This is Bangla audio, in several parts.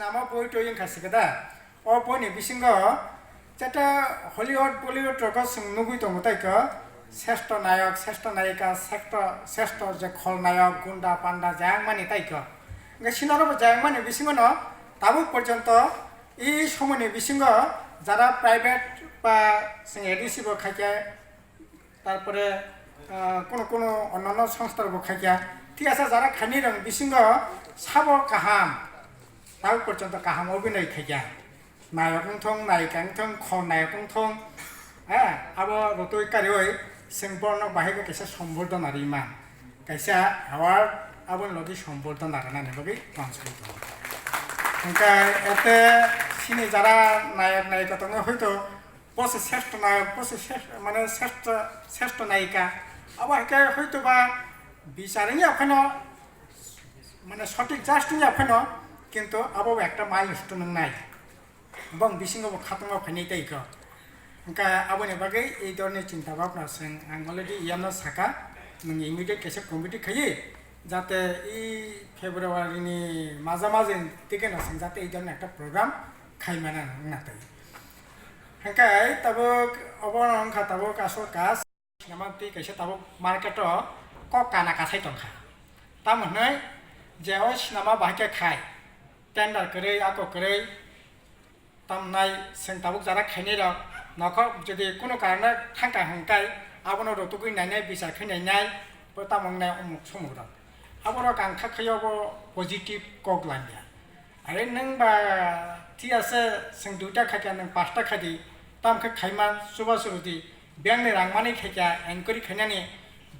nama boi to yang kasih kata, oh boi ni bisingo, jata Hollywood Bollywood rokok sing nugui to mutai ke, sexto nayak, sexto nayika, sexto je khol nayak, gunda panda jang mani tai ke, nggak sinoro jang mani bisingo no, tabu porjonto, I সময় ni bisingo, jara private বা sing edisi bo খাইকে তারপরে কোনো অন্যান্য সংস্থার bo খাইকে ঠিক আছে যারা খানি রং bisingo sabo kaham তাও পর্যন্ত কাহাম অভিনয় খাইকে নায়ক থং নায়িকা থং খ নায়ক থং হ্যাঁ আবো রতই কারিওই সিংবর্ণ বাহিকে কেসা সম্বর্ধনারি মান কাইসা অ্যাওয়ার্ড আবো লগে সম্বর্ধনারি না নেবগে ট্রান্সফার করব ওখানে এতে সিনি যারা নায়ক নায়িকা তো হয়তো বসে শ্রেষ্ঠ নায়ক বসে মানে শ্রেষ্ঠ নায়িকা আবার একে হয়তো বা বিচারেনি ওখানে মানে সঠিক জাস্টিং ওখানে কিন্তু আবার একটা মাইলস্টোন নাই এবং বিসিঙ্গ খাতঙ্গ ফাইনাই তাইক ওখানে আবনি বাকে এই ধরনের চিন্তা ভাবনা जों आं अलरेडि ইয়ানো সাকা नों इमिडिएट कैसे कमिटि खायो যাতে এই ফেব্রুয়ারিনি মাঝামাঝি দিকে না যাতে এই ধরনের একটা প্রোগ্রাম খাইমানা নাতাই হাঙ্কাই তাবক অবনংখা তাবক আসল কাজ সিনেমাটি কাইসে তাবক মার্কেটও কক কানা কাছাই দंखा তামনে যে ওই সিনেমা বাহাকে খাই টেন্ডার করে আको করে তামনাই जों তাবক যারা খাইনি রক নখর যদি কোনো কারণে থাঙ্কা হাঙ্কাই আবনো রতুগুই নাইনাই বিচার খাইনাই তামংনাই অমুক সমুদ্র আবার গাंखा খাইয়াবো পজিটিভ কক লাইয়া আরে নং বা ঠিক আছে जों দুইটা খাইকা নং পাঁচটা খাইদি তামখা খাইমান সুবা সুরুদি ব্যাংনে রাংমানি খাইকা এনকরি খাইনানি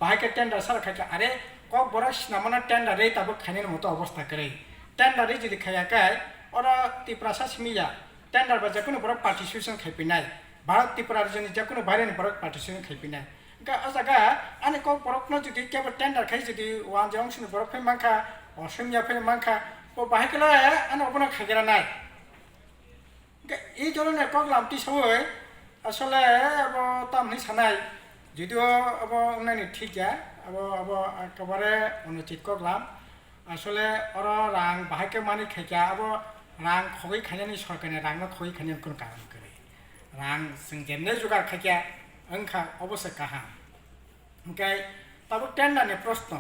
বাহাইকে টেন্ডার সারা খাইকা আরে কক বড় সিনেমানা টেন্ডারে তাবো খাইনের মতো অবস্থা করে টেন্ডারে যদি খাইয়াকাই ওরা ত্রিপুরা সিমিয়া টেন্ডার বা যে কোনো বড় পার্টিসিপেশন খাইপিনাই ভারত ত্রিপুরার জন্য যে কোনো বাইরের বড় পার্টিসিপেশন খাইপিনাই জায়গা আনে কক বরফনো যদি কেবল টেন্ডার খাই যদি ওয়ান যে অংশ বরফ ফেম মাংখা অসমিয়া ফেম মাংখা ও বাহাইকেলা আনে অবনা খাইগেরা নাই এই ধরনের কক লামটি সবই আসলে আব তামনি সানাই যদিও আব নানি ঠিক যায় আব একেবারে অনুচিত কক লাম আসলে ওর রাং বাহাইকে মানি খাইকা আব রাং খগৈ খাইনানি সরকারनि রাংनो खगै खाइनानि কোনো কারণ করে রাং जों जेन्ने जुगार खाइका ओंखा अवश्य काहा ओंखाय ताबो टेन्डारनि प्रश्न